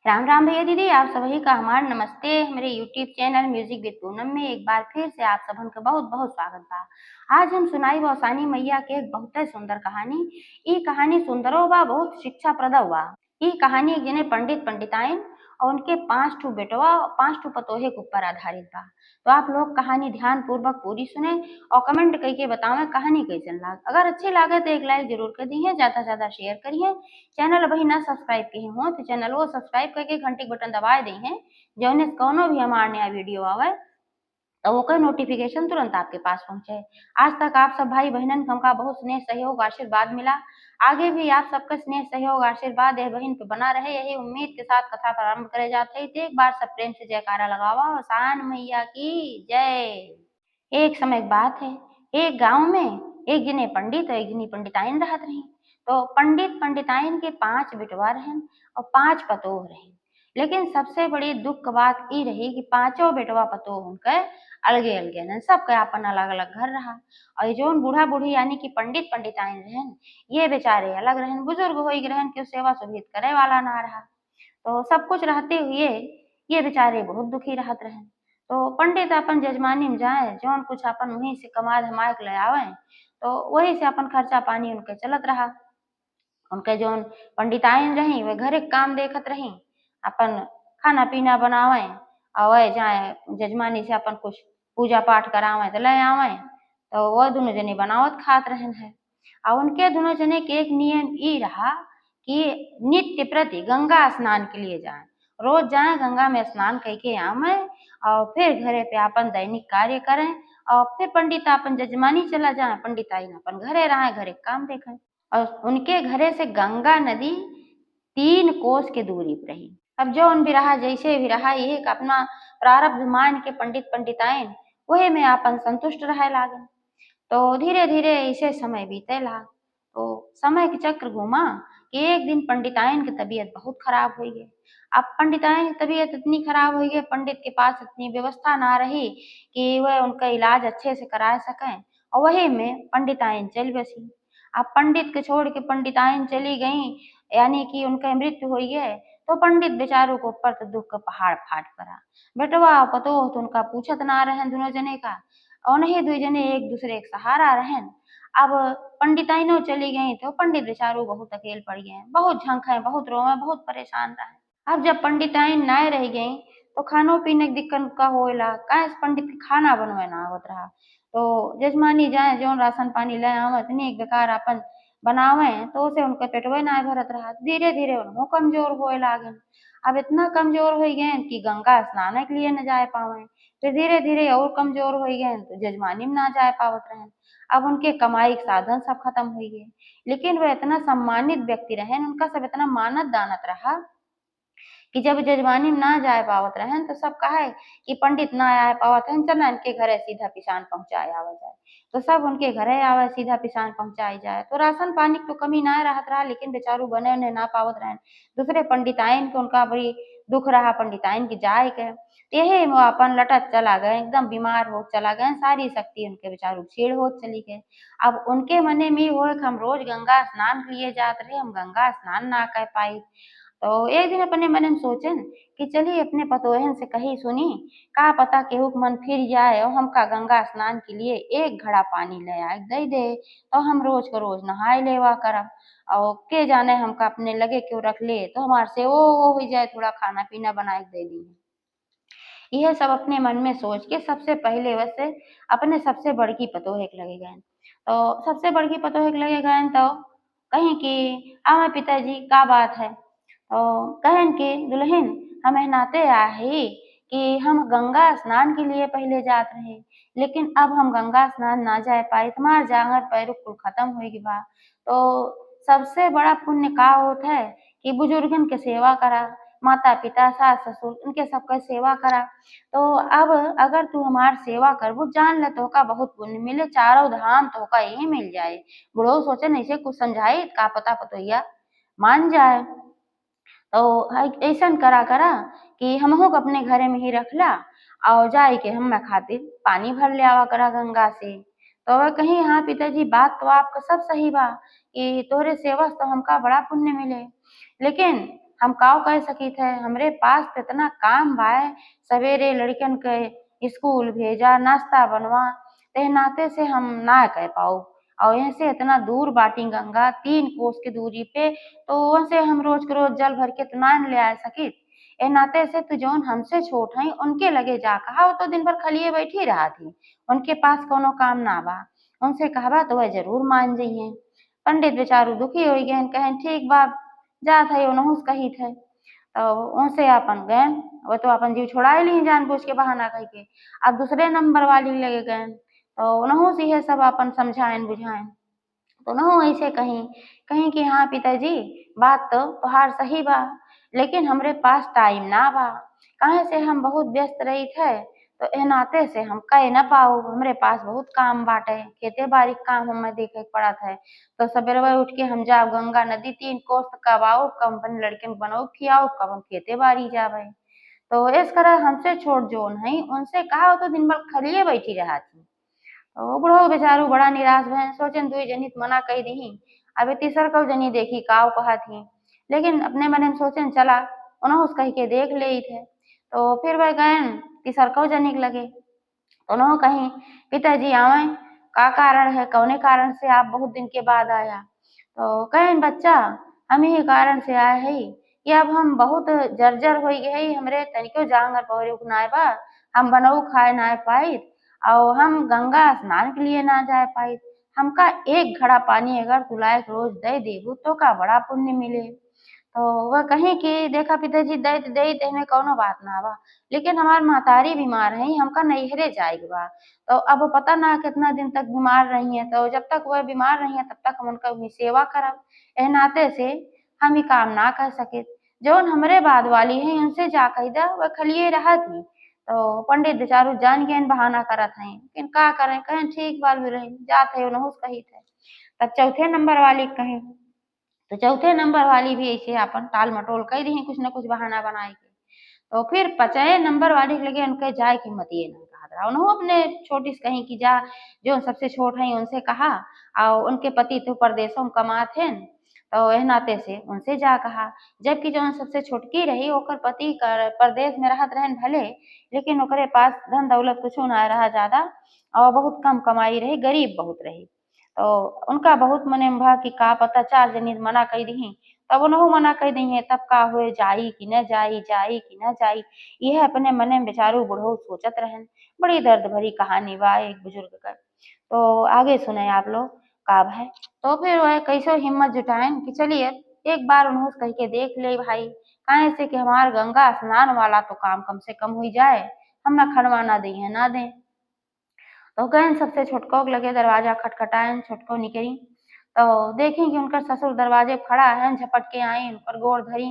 राम राम भैया दीदी, आप सभी का हमार नमस्ते। मेरे YouTube channel music with Poonam में एक बार फिर से आप सबन का बहुत बहुत स्वागत बा। आज हम सुनाई भवानी मैया के एक बहुत सुंदर कहानी। ई कहानी सुंदरो बा, बहुत शिक्षा प्रद बा। ई कहानी एक जने पंडित पंडिताइन और उनके 5 ठो बेटवा और 5 ठो पतोहे के ऊपर आधारित बा। तो आप लोग कहानी ध्यान पूर्वक पूरी सुने और कमेंट करके बतावें कहानी कैसन लाग। अगर अच्छी लागे तो एक लाइक जरूर कर दीजिए, ज्यादा से ज्यादा शेयर करिए। चैनल अभी ना सब्सक्राइब किए हो तो चैनल को सब्सक्राइब करके घंटी के बटन दबा दी हैं, जौन कौनो भी हमारा नया वीडियो आवे तो ओकर नोटिफिकेशन तुरंत आपके पास पहुंचे। आज तक आप सब भाई बहनन को हमका बहुत स्नेह सहयोग आशीर्वाद मिला। आगे भी आप सबका स्नेह सहयोग आशीर्वाद है बहन पे बना रहे, यही उम्मीद के साथ कथा प्रारंभ करे जाते हैं। तो एक बार सब प्रेम से जयकारा लगावा और शान मैया की जय। एक समय की बात है, एक गांव में एक जने पंडित और एक जनी पंडिताइन रहत रही। तो पंडित पंडिताइन के 5 बेटवा रहन और 5 पतोह रही। लेकिन सबसे बड़ी दुख की बात ई रही कि 5 बेटवा पतोह उनके अलगे अलगे न, सबका अपन अलग अलग घर रहा। और जोन बूढ़ा बूढ़ी यानी कि पंडित पंडिताइन रहन, ये बेचारे अलग रहन, बुजुर्ग हो गए रहन, क्यों सेवा सुविध करे वाला ना रहा। तो सब कुछ रहते हुए ये बेचारे बहुत दुखी रहत रहन। तो पंडित अपन जजमानी में जाए, जौन कुछ अपन वहीं से कमा धमा के ले आवे, तो वही से अपन खर्चा पानी उनके चलत रहा। उनके जौन पंडिताइन रही वे घरे के काम देखत रही, अपन खाना पीना बनावे और जाए जजमानी से अपन कुछ पूजा पाठ करावे तो ले आवे। तो वह दोनों जने बनावत खात रहन है। और उनके दोनों जने के एक नियम ई रहा कि नित्य प्रति गंगा स्नान के लिए जाए, रोज जाए गंगा में स्नान करके आवे और फिर घरे पे अपन दैनिक कार्य करें और फिर पंडित अपन जजमानी चला जाए, पंडिताइन अपन घरे रहे, घरे काम देखें। और उनके घरे से गंगा नदी 3 कोस के दूरी पर रही। अब जो उन भी रहा जैसे भी रहा, ये अपना प्रारब्ध मान के पंडित पंडिताइन वही में अपन संतुष्ट रहे लागे। तो धीरे धीरे ऐसे समय बीते ला। तो समय के चक्र घूमा कि एक दिन पंडिताइन की तबीयत बहुत खराब हो गई। अब पंडिताइन की तबीयत इतनी खराब हो गई, पंडित के पास इतनी व्यवस्था ना रही कि वह उनका इलाज अच्छे से करा सकें, और वही में पंडिताइन चल बसी। अब पंडित के छोड़ के पंडिताइन चली गई, यानी कि उनका मृत्यु हुई है। तो पंडित बेचारों को ऊपर तो दुख का पहाड़ फाट पड़ा। बेटवा पतोह तो उनका पूछत ना रहन दोनों जने का, और नहीं दो जने एक दूसरे के सहारा रहन। अब पंडिताइनों चली गई तो पंडित बेचारों बहुत अकेल पड़ गए, बहुत झंखे, बहुत रोवे, बहुत परेशान रहे। अब जब पंडिताइन ना रह गई तो खानो पीने की दिक्कत का होएला, काहे से पंडित के खाना बनवे ना आवत रहा। तो जजमानी जाए जो राशन पानी ले आवत नहीं बेकार अपन बनावे तो उसे उनका पेटवे ना भरत रहा। धीरे धीरे उनको कमजोर होए लागन। अब इतना कमजोर हो गए कि गंगा स्नान के लिए न जा पावे। फिर धीरे धीरे और कमजोर हो गए तो जजमानी में ना जा पावत रहे। अब उनके कमाई के साधन सब खत्म हो गए। लेकिन वह इतना सम्मानित व्यक्ति रहे, उनका सब इतना मानत दानत रहा कि जब जजमानी में ना जाए पावत रहन तो सब कहे कि पंडित ना आए पावत है, चल इनके घरे सीधा पिसान पहुंचाए आवा जाए। तो सब उनके घरे आवे, सीधा पिसान पहुंचाई जाए। तो राशन पानी की तो कमी ना रहत रहा, लेकिन बेचारू बने उन्हें ना पावत रहन। दूसरे पंडिताइन को उनका बड़ी दुख रहा पंडिताइन की जाए के। यही वो अपन लटत चला गए, एकदम बीमार हो चला गए, सारी शक्ति उनके बेचारू छीड़ हो चली गए। अब उनके मने में हो कि हम रोज गंगा स्नान के लिए जात रहे, हम गंगा स्नान ना कर पाई। तो एक दिन अपने मन में सोचन कि चलिए अपने पतोहन से कही सुनी, का पता केहू के मन फिर जाए और हमका गंगा स्नान के लिए एक घड़ा पानी ले आए दे दे, तो हम रोज को रोज नहाय लेवा करब। और के जाने हमका अपने लगे क्यों रख ले तो हमारे से वो हो जाए, थोड़ा खाना पीना बना के दे दी। यह सब अपने मन में सोच के सबसे पहले वैसे अपने सबसे बड़की पतोहे के लगे गए। तो सबसे बड़की पतोहे के लगे गए तो कहीं कि आवे पिताजी का बात है। तो कहन कि दुल्हन हमें नाते आहे कि हम गंगा स्नान के लिए पहले जात रहे, लेकिन अब हम गंगा स्नान ना जा पाए, तुम्हार जांगर पैर कुल खत्म हो गई बा। तो सबसे बड़ा पुण्य का होता है कि बुजुर्गन के सेवा करा, माता पिता सास ससुर इनके सबका सेवा करा। तो अब अगर तू हमार सेवा करबू जान ले तो का बहुत पुण्य मिले, चारों धाम तो का यही मिल जाए। बुढ़ऊ सोचे ऐसे कुछ समझाई का पता पतोहिया मान जाए। तो ऐसन करा करा कि हमहू को अपने घरे में ही रखला और जाए के हम खातिर पानी भर ले आवा करा गंगा से। तो वह कहीं हाँ पिताजी बात तो आपका सब सही बा कि तोहरे सेवा से तो हमका बड़ा पुण्य मिले, लेकिन हम काऊ कह सकित है, हमरे पास त इतना काम बाए, सवेरे लड़कन के स्कूल भेजा, नाश्ता बनवा, ते नाते से हम ना कह पाऊ। और यहाँ से इतना दूर बाटी गंगा 3 कोस की दूरी पे, तो वहाँ से हम रोज के रोज जल भर के तो ना ले आ सकित। ए नाते से तू जौन हमसे छोट हई उनके लगे जा कहा, वो तो दिन भर खलिए बैठी रहा थी, उनके पास कोनो काम ना बा। उनसे कहबा तो वह जरूर मान जइहे। पंडित बेचारू दुखी हो गए, कहें ठीक बा, जात है ओनहु से कहित है। तो उनसे अपन गए, वो तो अपन जीव छुड़ाए ली जानबूझ के बहाना कह के। अब दूसरे नंबर वाली लगे गए, तो उनहु से यह सब अपन समझाएं बुझाएं। तो उनहु ऐसे कहीं कहीं कि हाँ पिताजी, बात तो तोहार सही बा, लेकिन हमरे पास टाइम ना बा, काहे से हम बहुत व्यस्त रही थे, तो ए नाते से हम कह न पाऊ, हमरे पास बहुत काम बाटे, खेते बाड़ी के काम हमें देखे के पड़त है। तो सबेरवा उठ के हम जाब गंगा नदी 3 कोस कब आओ, कब अपन लड़के बनऊ खियाओ, कब हम खेते बाड़ी जाबे। तो इस तरह हमसे छोट जोन है, उनसे कहा तो दिन भर खलिए बैठी रहा थी। तो बुढ़ऊ बेचारू बड़ा निराश भयन, सोचन दुई जनी मना कही दही, अबे तीसर कौ जनी देखी काऊ कहा थी, लेकिन अपने मन में सोचन चला उनहु से कह के देख ले थे। तो फिर वह गए तीसर कौ जनी के लगे, उन्होंने कहीं पिताजी आवे, का कारण है, कौने कारण से आप बहुत दिन के बाद आया। तो कहें बच्चा, हम ही कारण से आए है कि अब हम बहुत जर्जर हो गए, हमरे तनिको जांगर पौरे उगनाए बा, हम बनऊ खाए ना पाई, और हम गंगा स्नान के लिए ना जा पाई। हमका एक घड़ा पानी अगर तुलाए रोज दे देबू तो का बड़ा पुण्य मिले। तो वह कहीं कि देखा पिताजी दैत दैत एमे कौनो बात ना बा, लेकिन हमार महतारी बीमार है, हमका नैहरे जाए के बा। तो अब पता ना कितना दिन तक बीमार रही है, तो जब तक वह बीमार रही है तब तक हम उनका भी सेवा करब। एह नाते से हम ही काम ना कर सके, जौन हमरे बाद वाली है उनसे जा कह दा, वह खलिए रहा थी। तो पंडित बेचारू जान के बहाना करत हैं, लेकिन का करें, कहें ठीक बाल भी रही जात है उनहु से कही थे। तब चौथे नंबर वाली कहें, तो चौथे नंबर वाली भी ऐसे अपन टाल मटोल कह दी कुछ न कुछ बहाना बनाए के। तो फिर पचाए नंबर वाली के लगे उनके जाए की मतिए ना कहा रहा, उन्होंने अपने छोटी से कहीं की जा, जो सबसे छोट है उनसे कहा, और उनके पति तो परदेशों में कमात हैं, तो एह नाते से उनसे जा कहा। जबकि जो सबसे छोटकी रही ओकर पति परदेश में रहत रहन भले, लेकिन ओकरे पास धन दौलत कुछ ना रहा ज्यादा, और बहुत कम कमाई रही, गरीब बहुत रही। तो उनका बहुत मने में भा कि का पता 4 जनी मना कह दी, तब उनहु मना कह दी तब का हुए, जाई कि न जाई, जाई कि न जाई, यह अपने मने में बेचारू बुढ़ऊ सोचत रहन। बड़ी दर्द भरी कहानी बा एक बुजुर्ग का। तो आगे सुने आप लोग का है। तो फिर वह कैसो हिम्मत जुटाएं कि चलिए एक बार उन्हों कह के देख ले भाई, काहे से कि हमार गंगा स्नान वाला तो काम कम से कम हो जाए, हम ना खड़वा ना दें ना दें। तो गए सबसे छोटको के लगे दरवाजा खटखटाए, छोटको निकली, तो देखें कि उनका ससुर दरवाजे पर खड़ा है, झपट के आई उनपर गोड़ धरी,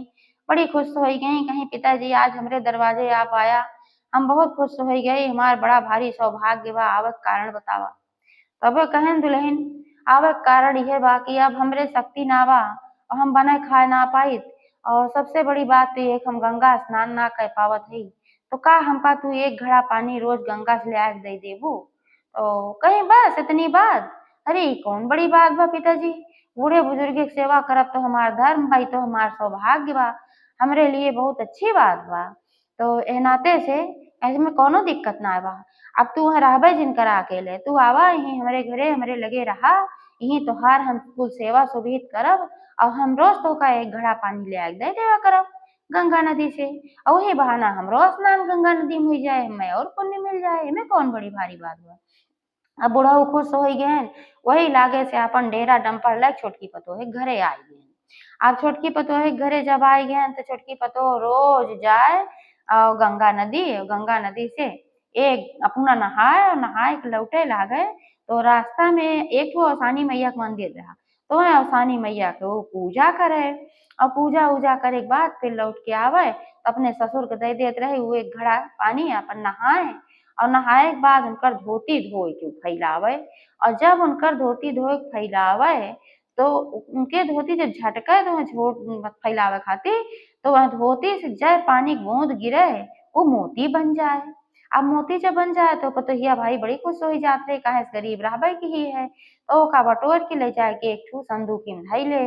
बड़ी खुश हो गई, कहीं पिताजी आज हमरे दरवाजे आप आया, हम बहुत खुश हो गए, हमार बड़ा भारी सौभाग्य बा, आवक कारण बतावा। तब कहें दुल्हन, आवक कारण यह बा कि अब हमरे शक्ति ना बा, और हम बने खाए ना पाई, और सबसे बड़ी बात तो ये कि हम गंगा स्नान ना कर पावत है, तो का हमका तू 1 घड़ा पानी रोज गंगा से ले आके दे देबू। तो कहीं बस इतनी बात, अरे कौन बड़ी बात बा पिताजी, बूढ़े बुजुर्ग की सेवा करब तो हमार धर्म भाई, तो हमार सौभाग्य बा, हमरे लिए बहुत अच्छी बात बा। तो एह नाते से ऐसे में कोनो दिक्कत ना बा। अब तू वहाँ रहबे जिन करा अकेले, तू आवा यहीं हमरे घरे हमरे लगे रहा, यहीं तोहार हम कुल सेवा सुविध करब, और हम रोज तो का 1 घड़ा पानी ले आके दे देवा करब गंगा नदी से, और वही बहाना हमरो स्नान गंगा नदी में हो जाए, हमें और पुण्य मिल जाए, इमे कौन बड़ी भारी बात बा। अब बुढ़ऊ खुश हो गए, वही लागे से अपन डेरा डंपर लग छोटकी पतोह घरे आई गए। अब छोटकी पतोह घरे जब आई गए तो छोटकी पतोह रोज जाए और गंगा नदी से एक अपना नहाए, और नहाए के लौटे लागे, तो रास्ता में एक ठो अवसानी मैया का मंदिर रहा, तो वह अवसानी मैया के वो पूजा करे, और पूजा उजा करे के बाद फिर लौट के आवे, तो अपने ससुर के दे देत रहे वो 1 घड़ा पानी, अपन नहाए, और नहाए के बाद उनकर धोती धोए के फैलावे, और जब उनकर धोती धोए के फैलावे, तो उनके धोती जब झटके तो झोट फैलावे खातिर, तो वह धोती से जय पानी की बूंद गिरे, वो मोती बन जाए। अब मोती जब बन जाए तो पतोहिया भाई बड़ी खुश होई जात रहे, काहे से गरीब रहबे की ही है। तो ओका बटोर के ले जाके एक ठो संदूकी में धइले।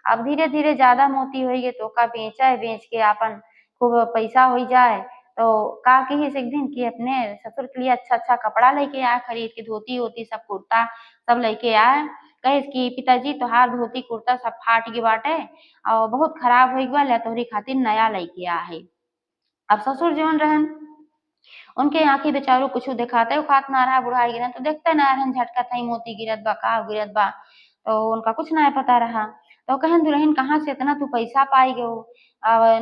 अब धीरे-धीरे ज़्यादा मोती होइगे तो ओका बेचय, बेच के आपन खूब पैसा होई जाए। तो का कहिस एक दिन कि अपने ससुर के लिए अच्छा-अच्छा कपड़ा लेके आए खरीद के, धोती-ओती सब कुर्ता सब लेके आए। कहिस कि पिताजी तोहार धोती कुर्ता सब फाट गे बाटे और बहुत खराब होई गइल है, तोहरी खातिर नया लइके आए हई। अब ससुर जौन रहन उनके आँखें बेचारों कुछ दिखाते उखात ना रहा, बुढ़ाई गिरन तो देखते ना रहन झटका थई मोती गिरत बा, का गिरत बा, तो उनका कुछ ना पता रहा। तो कहन दुल्हन कहाँ से इतना तू पैसा पाई गयो,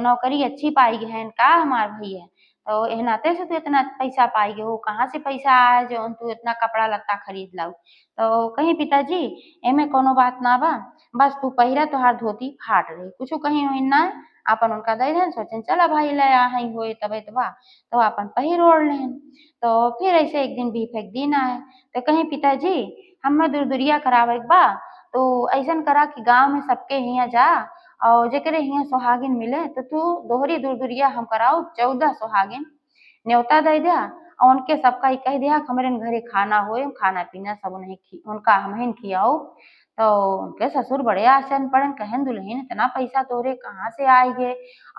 नौकरी अच्छी पाई गहन, का हमार भैया? तो एह नाते से तू इतना पैसा पाई गयो, कहाँ से पैसा आया जौन तू इतना कपड़ा लत्ता खरीद लाऊ? तो कहीं पिताजी एमे कोनो बात ना बा, बस तू पहिरा तोहार धोती फाट रही, कुछु कहीं ओहिन नाय, आपन उनका दई देहन सोचेन चला भाई ले आहई होए तबे बा। तो अपन पहिर ओढ़ लेहन। तो फिर ऐसे एक दिन बीफ एक दिन आए, तो कहीं पिताजी हम्मे दूर-दूरिया करावे के बा, तो अइसन करा कि गाँव में सबके हियाँ जा और जेकरे हियाँ सोहागिन मिले तो तू दोहरी दूर-दूरिया हम कराऊ 14 सोहागिन न्योता दे दिया और उनके सबका ई कह दिया कि हमरे घरे खाना होए, खाना-पीना सब उनका हमहिन खियाऊ। तो उनके ससुर बड़े आश्चर्य में पड़े, कहेन दुल्हन इतना पैसा तोरे कहाँ से आई गे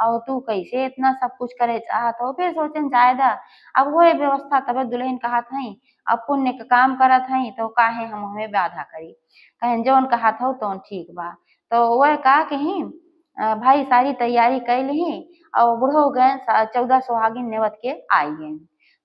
और तू कैसे इतना सब कुछ करे चाहत हऊ? फिर सोचेन जाए दा अब होए व्यवस्था तबे दुल्हन कहत हई, अब पुण्य के काम करत हई तो काहे हम ओमे बाधा करी। कहेन जौन कहत हऊ तौन ठीक बा। तो वह का कहीं भाई सारी तैयारी कर लिही और बुढ़ऊ गए 14 सुहागिन नेवत के आई गएन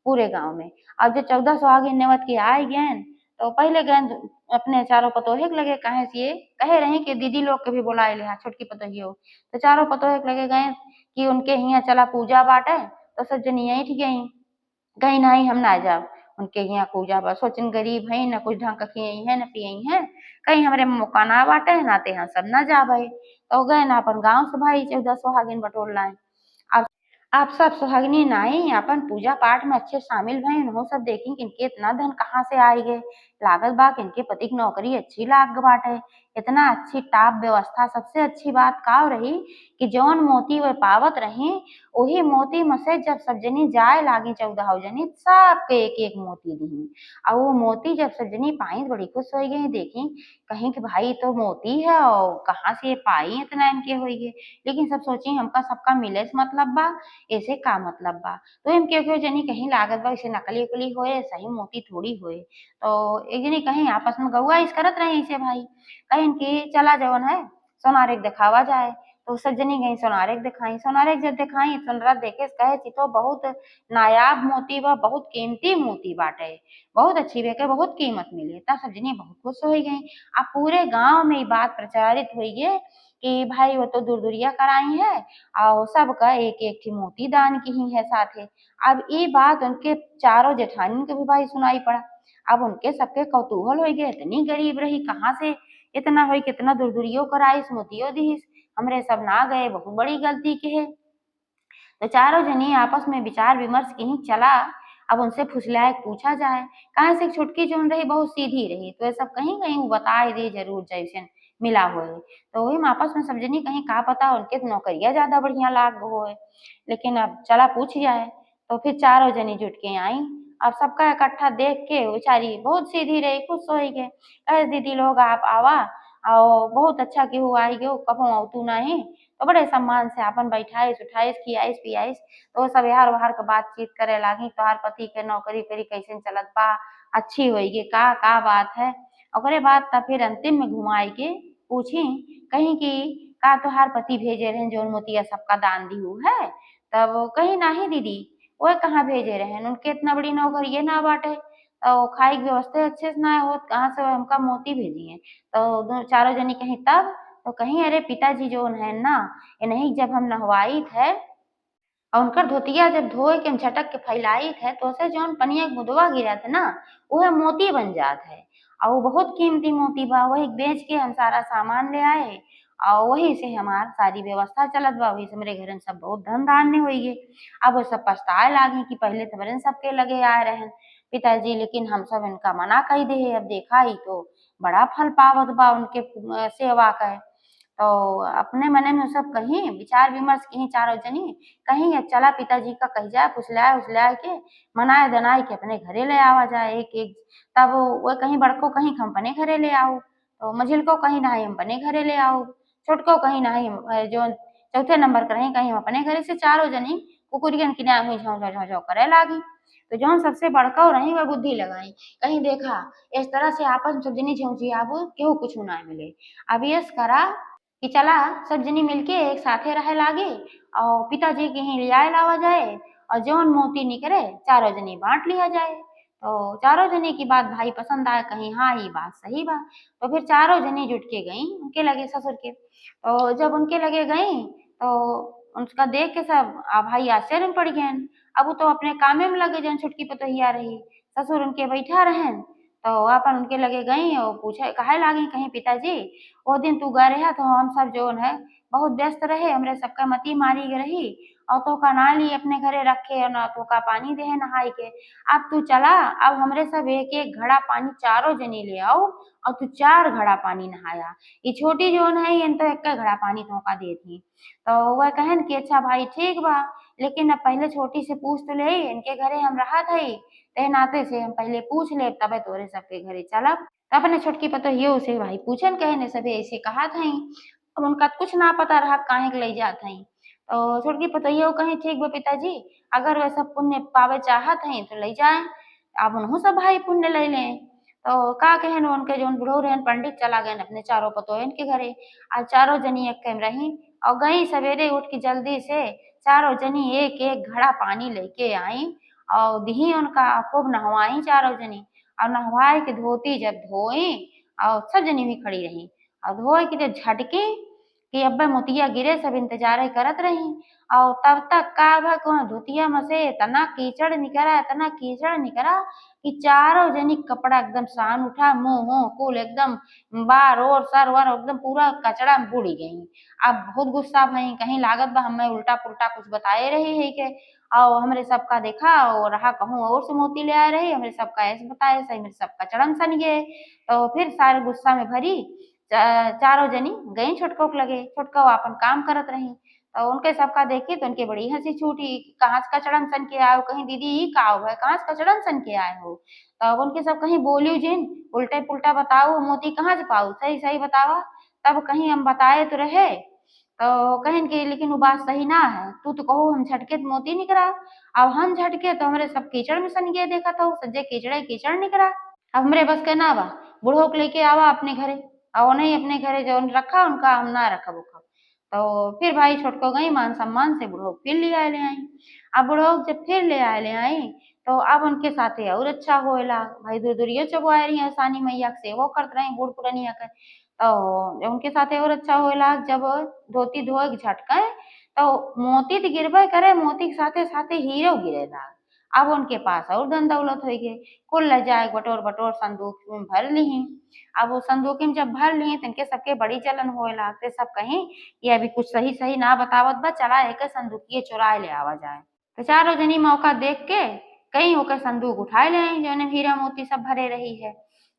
पूरे गाँव में। अब जो 14 सुहागिन नेवत के आई गएन तो पहिले गएन अपने चारों पतोहे के लगे काहे से ये कहे रही कि दीदी लोग के भी बुलाए लेहा छोटकी पतोहियो। तो चारों पतोहे के लगे गए कि उनके हियाँ चला पूजा बाटे तो सब जनी ऐठ गईं। कहीं नाही हम ना जाब, उनके हियाँ पूजा बा सोचिन गरीब हईं, ना कुछ ढंग क खियई हैं, ना पियई हैं, कहीं हमरे में मौका ना बाटे नाते हम सब ना जाबे। तो गए ना अपन गाँव से भाई 14 सोहागिन बटोर लाए। अब आप सब सुहागिनी आई अपन पूजा पाठ में अच्छे शामिल भईन, उहो सब देखी कि इनके इतना धन कहाँ से आई गे। लागत बा कि इनके पति की नौकरी अच्छी लाग बाटे। इतना अच्छी टाप व्यवस्था सबसे अच्छी बात का रही कि जौन मोती वे पावत रहीं, ओही मोती में से जब सब जनी जाए लागी 14 जनी सबके एक-एक मोती दिही। और वो मोती जब सब जनी पाई बड़ी खुश होई गई देखी, कहीं कि भाई तो मोती है और कहाँ से पाई इतना इनके होई गे। लेकिन सब सोची हमका सबका मिले से मतलब बा, ऐसे का मतलब बा। तो इनके केहू जनी कहीं लागत बा ऐसे नकली-उकली होए, सही मोती थोड़ी होए। तो एक जनी कहीं आपस में गौआ-ऐस करत रहीं ऐसे भाई, कहिन कि चला जौन है सोनारे के देखावा जाए। तो सब जनी गईं सोनारे के देखाई, सोनारे के जब देखाई सोनरा देखे से कहे ई तो बहुत नायाब मोती बा, बहुत कीमती मोती बाटे। बहुत अच्छी बा, एके बहुत कीमत मिली। तब सब जनी बहुत खुश होई गईं। अब पूरे गाँव में ई बात प्रचारित होई गे कि भाई वो तो दूर-दूरिया कराई है और सबका एक-एक ठे मोती दान की है साथे। अब ई बात उनके चारों जेठानिन के भी भाई सुनाई पड़ा। अब उनके सबके कौतूहल होई गे, इतनी गरीब रही कहाँ से इतना होई कि इतना दूर-दूरियो कराइस, मोतियो दिहिस, हमरे सब ना गए, बहुत बड़ी गलती के है। तो चारों जनी आपस में विचार-विमर्श की चला अब उनसे फुसलाए के पूछा जाए। काहे से छुटकी जौन रही बहुत सीधी रही, तो ये सब कहीं-कहीं उ बताए दी जरूर जइसन मिला होए। तो वही में आपस में सब जनी कहीं का पता उनके तो नौकरिया ज़्यादा बढ़िया लाग होए। लेकिन अब चला पूछ जाए, तो फिर चारों जनी जुट के आईं। अब सबका इकट्ठा देख के बेचारी बहुत सीधी रही, खुश होई गे। कहे दीदी लोग आप आवा और बहुत अच्छा केहू आई गयो, कभू अवतु नाही। तो बड़े सम्मान से आपन बैठाइस-उठाइस, खियाइस-पियाइस, तो सब एहर-ओहर के बातचीत करे लागी, तोहार पति के नौकरी-वोकरी कैसन चलत बा, अच्छी होई गे का बात है? ओकरे बाद तब फिर अंतिम में घुमाई के पूछी, कहीं कि का तोहार पति भेजे रहेन जौन मोतिया सबका दान दिहू है? तब कही नाही दीदी, ओए कहाँ भेजे रहेन, उनके इतना बड़ी नौकरिये ना बाटे। और खाए के व्यवस्था अच्छे से ना होत, कहाँ से हमका मोती भेजियें? तो दो चारों जनी कहीं तब? तो कहीं अरे पिताजी जौन हैं ना, इन्हीं जब हम नहवाई थे और उनकर धोतिया जब धोए के हम झटक के फैलाई थे, तो ओसे जौन पनिया के बूँदवा गिरत ना, उहे मोती बन जात है। और वो बहुत कीमती मोती बा, वही बेच के हम सारा सामान ले आए और वही से हमार सारी व्यवस्था चलत बा, वही से हमरे घरन सब बहुत धन-धान्य होई गे। अब वो सब पछताए लागी कि पहिले तो हमरे सबके लगे आए रहेन पिताजी, लेकिन हम सब इनका मना कई देहे, अब देखा ई तो बड़ा फल पावत बा उनके सेवा क। तो अपने मने में सब कहीं विचार विमर्श की चारों जनी, कहीं अब चला पिताजी का कही जाए फुसलाए उसलाए के मनाए दनाए के अपने घरे ले आवा जाए एक एक। तब वो कहीं बड़को कहीं हम अपने घरे ले आओ, तो मझिलको कहीं नाही हम अपने घरे ले आओ, छोटको कहीं नाही जो चौथे नंबर का रही कहीं हम अपने घरे से चारों जनी कुकुरियन किनारे हुई झौ झौ झौ झौ करे लागी। तो जौन सबसे बड़का रही वह बुद्धि लगाई, कहीं देखा इस तरह से आपस में सब जनी झिउझियाबू केहू कुछ ना मिले। अब यस करा कि चला सब जनी मिलके एक साथे रहे लागे और पिताजी के ही लियाए लावा जाए और जौन मोती निकले चारों जनी बांट लिया जाए। तो चारों जनी की बात भाई पसंद आए, कहीं हाँ ये बात सही बा। तो फिर चारों जनी जुट के गई उनके लगे ससुर के। तो जब उनके लगे गई तो उसका देख के सब भाई आश्चर्य में पड़ गए। अब वो तो अपने कामे में लगे जन छुटकी पतोहिया रही, ससुर उनके बैठा रहें। तो अपन उनके लगे गई और पूछे काहे लागी कहीं पिताजी वो दिन तू गए रहा तो हम सब जोन है बहुत व्यस्त रहे, हमरे सबका मती मारी रही और तो का ना ली अपने घरे रखे और ना तो का पानी दे नहाई के। अब तू चला, अब हमरे सब एक एक घड़ा पानी चारों जनी ले आओ और तू 4 घड़ा पानी नहाया। ये छोटी जोन है ये तो एक घड़ा पानी तो का दे थी। तो वह कहन कि अच्छा भाई ठीक बा, लेकिन अब पहले छोटी से पूछ तो ले इनके घरे हम रहा था ते नाते से हम पहले पूछ ले तबे तोरे सबके घरे चलब। तो अपने छोटकी पतोहियो से भाई पूछन कहने सबे ऐसे कहा थई। अब उनका कुछ ना पता रहा काहे के ले जात हई। तो छोटकी पतोहियो कहीं ठीक बा पिताजी, अगर वह सब पुण्य पावे चाहत हई तो ले जाए। अब उन्हों सब भाई पुण्य ले लें। तो का कहन उनके जोन बुढ़ऊ रहन पंडित चला गए अपने चारों पतोहन के घरे। आज चारों जनी एक में रही और गई सवेरे उठ के जल्दी से चारों जनी एक एक घड़ा पानी लेके आई और दी उनका खूब नहवाई चारों जनी और नहवाए के धोती जब धोई और सब जनी भी खड़ी रही और धोए के जब झटकी कि अब्बे मोतिया गिरे सब इंतजार करत रही। और तब तक का भा धोतिया में से इतना कीचड़ निकरा कि चारों जनी कपड़ा एकदम सान उठा मुंह हो कुल एकदम बार और सर वर एकदम पूरा कचड़ा में बुड़ी गई। अब बहुत गुस्सा भई कहीं लागत बा हमें उल्टा पुल्टा कुछ बताए रही है के और हमरे सबका देखा और रहा कहूँ और से मोती ले आए रही हमरे सबका ऐसे बताए सही मेरे सबका चढ़न सन गए। तो फिर सारे गुस्सा में भरी चारों जनी गई छोटको के लगे, छोटको अपन काम करत रही। तो उनके सबका देखी तो उनके बड़ी हंसी छूटी, कहाँ से कचड़न सन के आए हो, कहीं दीदी ई का हो है कहाँ से कचड़न सन के आए हो। तब उनके सब कहीं बोलियो जिन उल्टे पुल्टा बताओ मोती कहाँ से पाऊ सही सही बतावा। तब कहीं हम बताए तो रहे तो कहन कि लेकिन वो बात सही ना है, तू तो कहो हम झटके तो मोती निकरा, अब हम झटके तो हमरे सब कीचड़ में सन गए देखा तो सज्जे कीचड़े कीचड़ निकरा। अब हमरे बस के ना बा, बूढ़ो के लेके आवा अपने घरे और नहीं अपने घरे जो रखा उनका हम ना रखब उखब। तो फिर भाई छोटको गई मान सम्मान से बुढ़ो फिर ले आए ले आई। अब बुढ़ो जब फिर ले आए ले आई तो अब उनके साथे और अच्छा होएला भाई दूर दूरियो चबुआए रही सानी मैया के सेवो करत रही बूढ़ पुरनिया के। तो उनके साथे और अच्छा होएला जब धोती धोए के झटके तो मोती तो गिरबे करे मोती के साथे साथे हीरो गिरेला। अब उनके पास और धन दौलत हो गई, कुल ले जाए बटोर बटोर संदूक में भर ली। अब वो संदूक में जब भर ली तो इनके सबके बड़ी जलन होए लागते सब कहीं ये अभी कुछ सही सही ना बतावत बा चला एक संदूकिये चुराए ले आवा जाए। तो चारों जनी मौका देख के कहीं होकर संदूक उठाए ले आई जो हीरा मोती सब भरे रही है।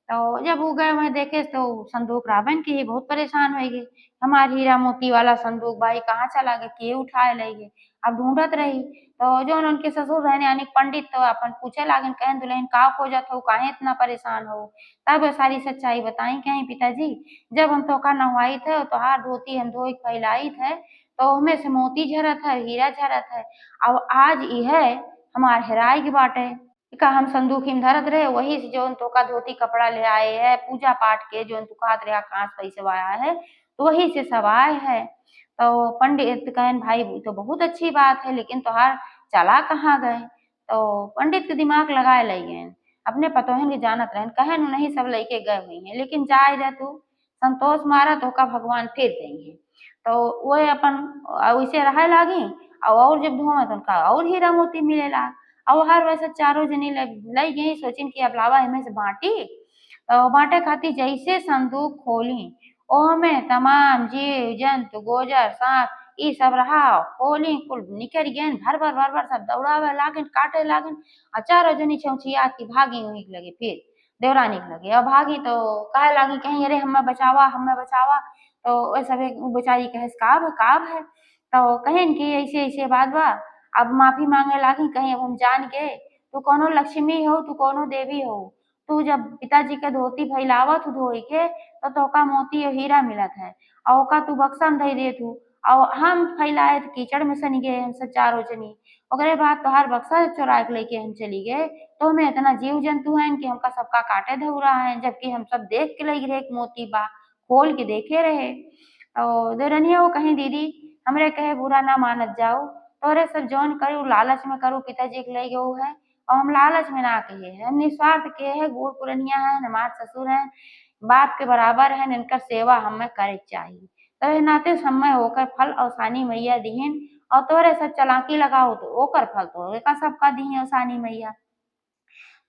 तो जब वो गए वह देखे तो संदूक रावण की ही बहुत परेशान हो गई, हमारे हीरा मोती वाला संदूक भाई कहाँ चला गया के उठाए ले गए। अब ढूंढत रही तो जो उनके ससुर रहने यानी पंडित तो अपन पूछे लागन कहन दुल्हन का खोजत हो काहे इतना परेशान हो। तब सारी सच्चाई बताई कहीं पिताजी जब हम तो का नहवाई थे तो हार धोती हम धोई फैलाई थे तो हमें से मोती झरत है हीरा झरत है। अब आज यह हमार हेराई की बाटे का हम संदूक में धरत रहे वही से जो तो का धोती कपड़ा ले आए है पूजा पाठ के जो तू कहत रहा कहाँ से पैसे आया है तो वही से सब आए है। तो पंडित कहन भाई तो बहुत अच्छी बात है लेकिन तोहार चला कहाँ गए। तो पंडित के दिमाग लगाए ले गए अपने पतोहन के जानत रहन कहन नहीं सब लइके गए हुई हैं लेकिन जाए रह तू संतोष मारा तो का भगवान फिर देंगे। तो वो अपन वैसे रहे लागी और जब धोवे तो उनका और हीरा मोती मिलेला। और हर वैसे चारों जनी लई गई सोचिन कि अब लावा एमे से बांटी। तो बांटे खातिर जैसे संदूक खोली ओमे तमाम जीव जंतु गोजर सांप ई सब रहा खोली कुल निकल गए भर भर सब दौड़ावे लागन काटे लागन और चारों जनी छौछिया की भागी वहीं लगे फिर देवरानी के लगे और भागी तो कहे लागी कहीं अरे हमें बचावा तो ओ सबे उ बेचारी कहेस का भय? तो कहिन कि अइसे-अइसे बात बा, अब माफ़ी माँगे लागिन कहीं अब हम जान के तू कौनो लक्ष्मी हऊ, तू कौनो देवी हऊ। तू जब पिताजी के धोती फइलावत हू धोई के तो तोहका मोती और हीरा मिलत है और ओका तू बक्सा में धइ देत हू और हम फइलाए त कीचड़ में सनी गए हम सब चारों जनी। ओकरे बाद तोहार बक्सा चुरा के लेके हम चली गए, तो ओमे इतना जीव-जंतु हइन कि हमका सबका काटे धउ रहा है, जबकि हम सब देख के लइक रहे कि मोती बा, खोल के देखे रहे। और देवरनिया वो कहीं दीदी हमरे कहे बुरा ना मानत जाओ, तोहरे सब जौन करू लालच में करू पिताजी के लइ गऊ है और हम लालच में ना कहे हैं, हम निस्वार्थ के है, बूढ़ पुरनिया हैं, हमार ससुर हैं, बाप के बराबर हैं, इनकर सेवा हमें करे के चाही। तो ए नाते समय होकर फल अवसानी मैया दिहिन और तोहरे सब चालाकी लगाओ तो ओकर फल तोहरे का सबका दिही अवसानी मैया।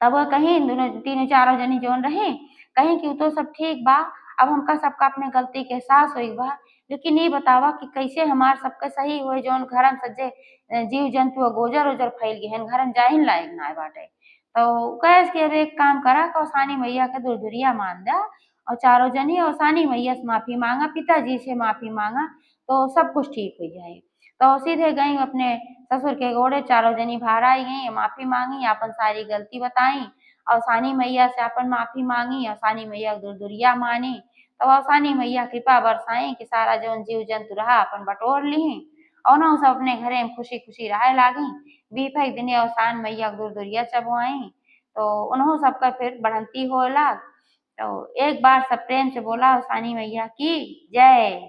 तब वो कहीं दुनो तीनों चारों जनी जौन रहीं, कहीं कि उ तो सब ठीक बा, अब हमका सबका अपने गलती के एहसास होइल बा, लेकिन ई बतावा कि कैसे हमार सबके सही होई जौन घरन सज्जे जीव-जंतु गोजर-ओजर फइल गए हइन, घरन जाहिन लायक नाय बाटे। तो कहेस कि अब एक काम करा कौसानी मैया के दुरदुरिया मान दा और चारों जनी ओसानी मैया से माफ़ी माँगा, पिताजी से माफ़ी माँगा, तो सब कुछ ठीक हो जाई। तो सीधे गईं अपने ससुर के गोड़े चारों जनी बाहर आई गईं, माफ़ी माँगी, आपन सारी गलती बताई और सानी मैया से आपन माफ़ी माँगी और सानी मैया के दुरदुरिया मानी। तब अवसानी मैया कृपा बरसाई कि सारा जौन जीव-जंतु रहा अपन बटोर लीहीं और ओनहु सब अपने घरे में खुशी-खुशी रहे लागिन। बीफेक दिने अवसान मैया के दुरदुरिया चबुआई, तो ओनहु सबका फिर बढ़ंती होए लाग। तो एक बार सब प्रेम से बोला अवसानी मैया की जय।